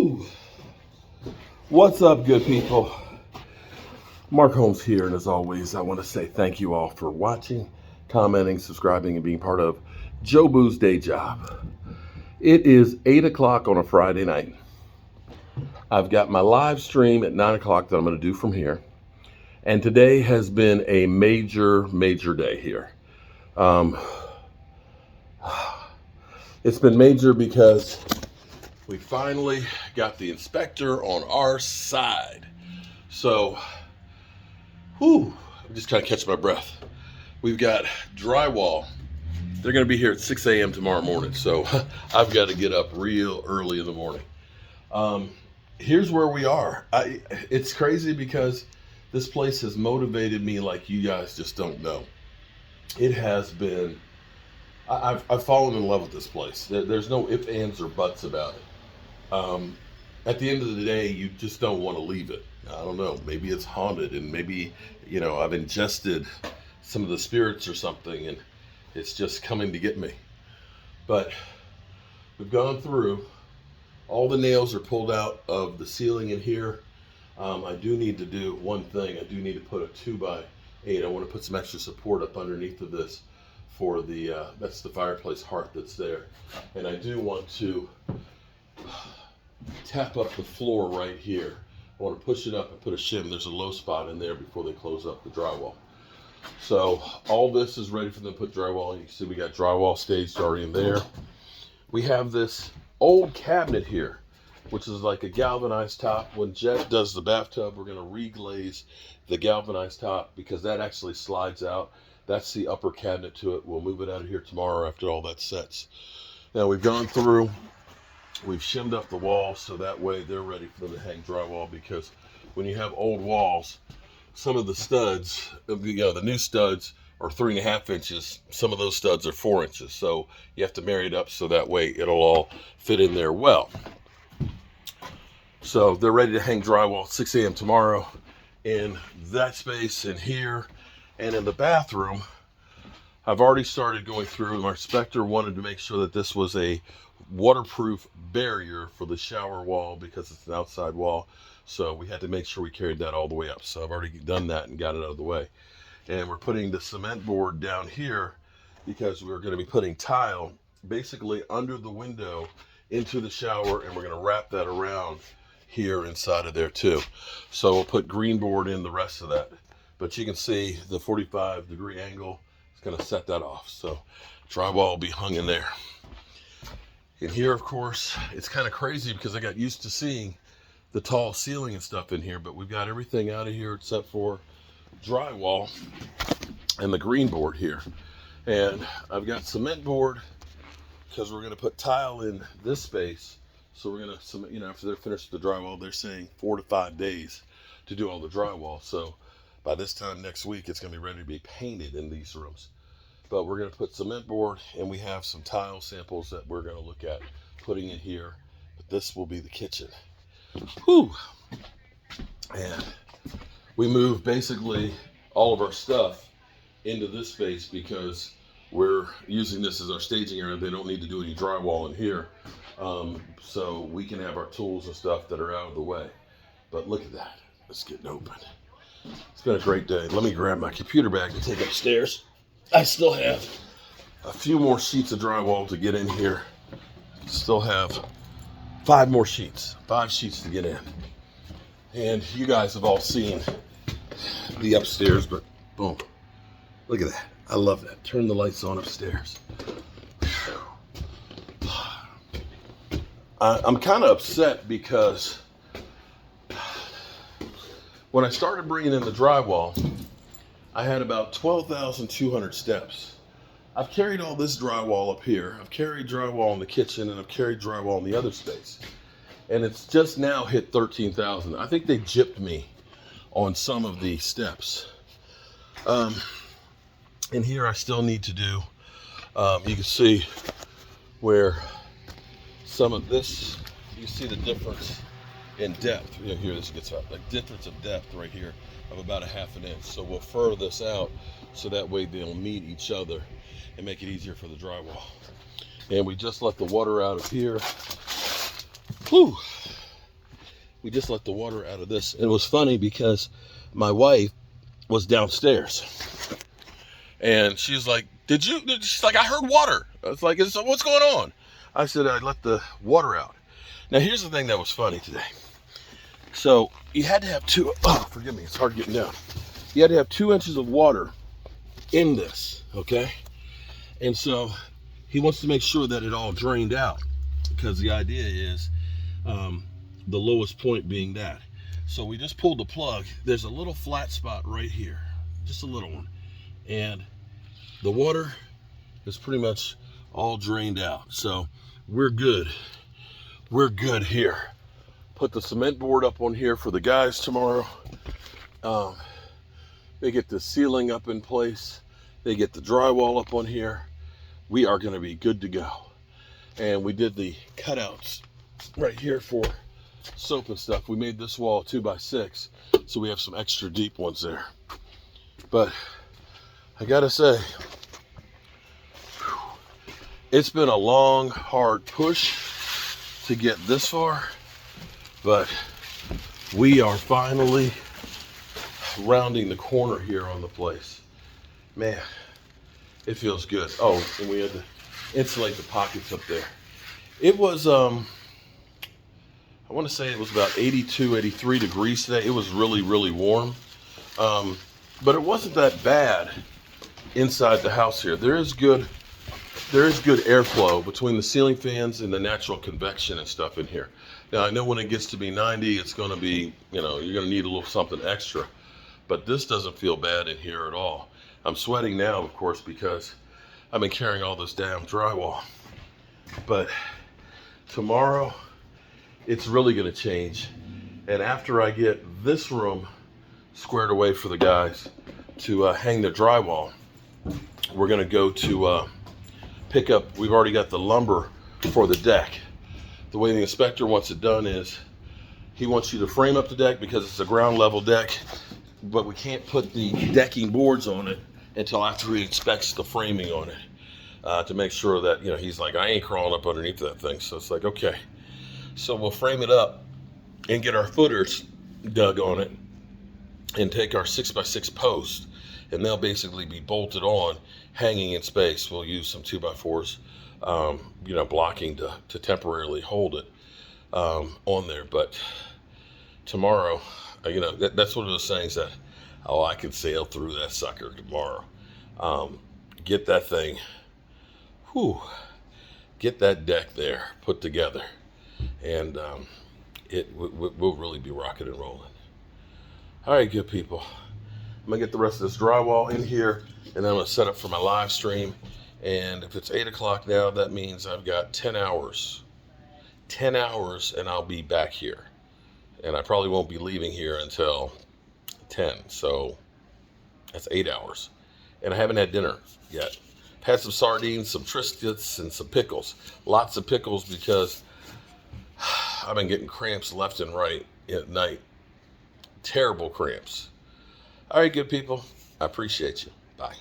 Whew. What's up, good people? Mark Holmes here, and as always, I want to say thank you all for watching, commenting, subscribing, and being part of Jobu's Day Job. It is 8 o'clock on a Friday night. I've got my live stream at 9 o'clock that I'm going to do from here. And today has been a major day here. It's been major because we finally got the inspector on our side. So, I'm just trying to catch my breath. We've got drywall. They're going to be here at 6 a.m. tomorrow morning. So I've got to get up real early in the morning. Here's where we are. It's crazy because this place has motivated me like you guys just don't know. It has been, I've fallen in love with this place. There's no ifs, ands, or buts about it. At the end of the day, you just don't want to leave it. I don't know, maybe it's haunted, and maybe, I've ingested some of the spirits or something, and it's just coming to get me. But we've gone through, all the nails are pulled out of the ceiling in here. I do need to do one thing. I do need to put a 2x8. I want to put some extra support up underneath of this for that's the fireplace hearth that's there. And I do want to tap up the floor right here. I want to push it up and put a shim. There's a low spot in there before they close up the drywall. So all this is ready for them to put drywall in. You can see we got drywall staged already in there. We have this old cabinet here, which is like a galvanized top. When Jeff does the bathtub, we're going to reglaze the galvanized top because that actually slides out. That's the upper cabinet to it. We'll move it out of here tomorrow after all that sets. Now we've gone through, we've shimmed up the walls so that way they're ready for them to hang drywall, because when you have old walls, some of the studs, the new studs are 3.5 inches. Some of those studs are 4 inches. So you have to marry it up so that way it'll all fit in there well. So they're ready to hang drywall at 6 a.m. tomorrow in that space, in here, and in the bathroom. I've already started going through. My inspector wanted to make sure that this was a waterproof barrier for the shower wall because it's an outside wall. So we had to make sure we carried that all the way up. So I've already done that and got it out of the way. And we're putting the cement board down here because we're going to be putting tile basically under the window into the shower, and we're going to wrap that around here inside of there too. So we'll put green board in the rest of that. But you can see the 45-degree angle is going to set that off. So drywall will be hung in there. In here, of course, it's kind of crazy because I got used to seeing the tall ceiling and stuff in here, but we've got everything out of here except for drywall and the green board here. And I've got cement board because we're going to put tile in this space. So we're going to, after they're finished with the drywall, they're saying 4 to 5 days to do all the drywall. So by this time next week, it's going to be ready to be painted in these rooms. But we're going to put cement board, and we have some tile samples that we're going to look at putting in here. But this will be the kitchen. Whew. And we moved basically all of our stuff into this space because we're using this as our staging area. They don't need to do any drywall in here. So we can have our tools and stuff that are out of the way. But look at that. It's getting open. It's been a great day. Let me grab my computer bag to take upstairs. I still have a few more sheets of drywall to get in here. Still have 5 more sheets. 5 sheets to get in. And you guys have all seen the upstairs, but boom. Look at that. I love that. Turn the lights on upstairs. I'm kind of upset because when I started bringing in the drywall, I had about 12,200 steps. I've carried all this drywall up here. I've carried drywall in the kitchen, and I've carried drywall in the other space. And it's just now hit 13,000. I think they gypped me on some of the steps. In here, I still need to do, you can see where some of this, you see the difference in depth. Here this gets up, like difference of depth right here of about 1/2 inch. So we'll furrow this out so that way they'll meet each other and make it easier for the drywall. And we just let the water out of here. Whew. we just let the water out of this. And it was funny because my wife was downstairs and she's like, she's like, I heard water. I was like, what's going on? I said, I let the water out. Now, here's the thing that was funny today. So you had to have forgive me, it's hard getting down. You had to have 2 inches of water in this, okay? And so he wants to make sure that it all drained out, because the idea is the lowest point being that. So we just pulled the plug. There's a little flat spot right here, just a little one. And the water is pretty much all drained out. So we're good. We're good here. Put the cement board up on here for the guys tomorrow. They get the ceiling up in place. They get the drywall up on here. We are going to be good to go. And we did the cutouts right here for soap and stuff. We made this wall 2x6, so we have some extra deep ones there. But I gotta say, it's been a long, hard push to get this far, but we are finally rounding the corner here on the place. Man, it feels good. Oh, and we had to insulate the pockets up there. It was, I want to say it was about 82, 83 degrees today. It was really, really warm. But it wasn't that bad inside the house here. There is good airflow between the ceiling fans and the natural convection and stuff in here. Now, I know when it gets to be 90, it's going to be, you're going to need a little something extra. But this doesn't feel bad in here at all. I'm sweating now, of course, because I've been carrying all this damn drywall. But tomorrow, it's really going to change. And after I get this room squared away for the guys to hang the drywall, we're going to go to pick up, we've already got the lumber for the deck. The way the inspector wants it done is he wants you to frame up the deck because it's a ground level deck, but we can't put the decking boards on it until after he inspects the framing on it to make sure that, he's like, I ain't crawling up underneath that thing. So it's like, okay. So we'll frame it up and get our footers dug on it and take our 6x6 posts, and they'll basically be bolted on, hanging in space. We'll use some 2x4s, blocking to temporarily hold it on there. But tomorrow, that's one of those things that, I can sail through that sucker tomorrow. Get that thing, get that deck there put together, and we'll really be rocking and rolling. All right, good people. I'm gonna get the rest of this drywall in here, and then I'm gonna set up for my live stream. And if it's 8 o'clock now, that means I've got 10 hours. 10 hours, and I'll be back here. And I probably won't be leaving here until 10. So that's 8 hours. And I haven't had dinner yet. Had some sardines, some Triscuits, and some pickles. Lots of pickles because I've been getting cramps left and right at night. Terrible cramps. All right, good people. I appreciate you. Bye.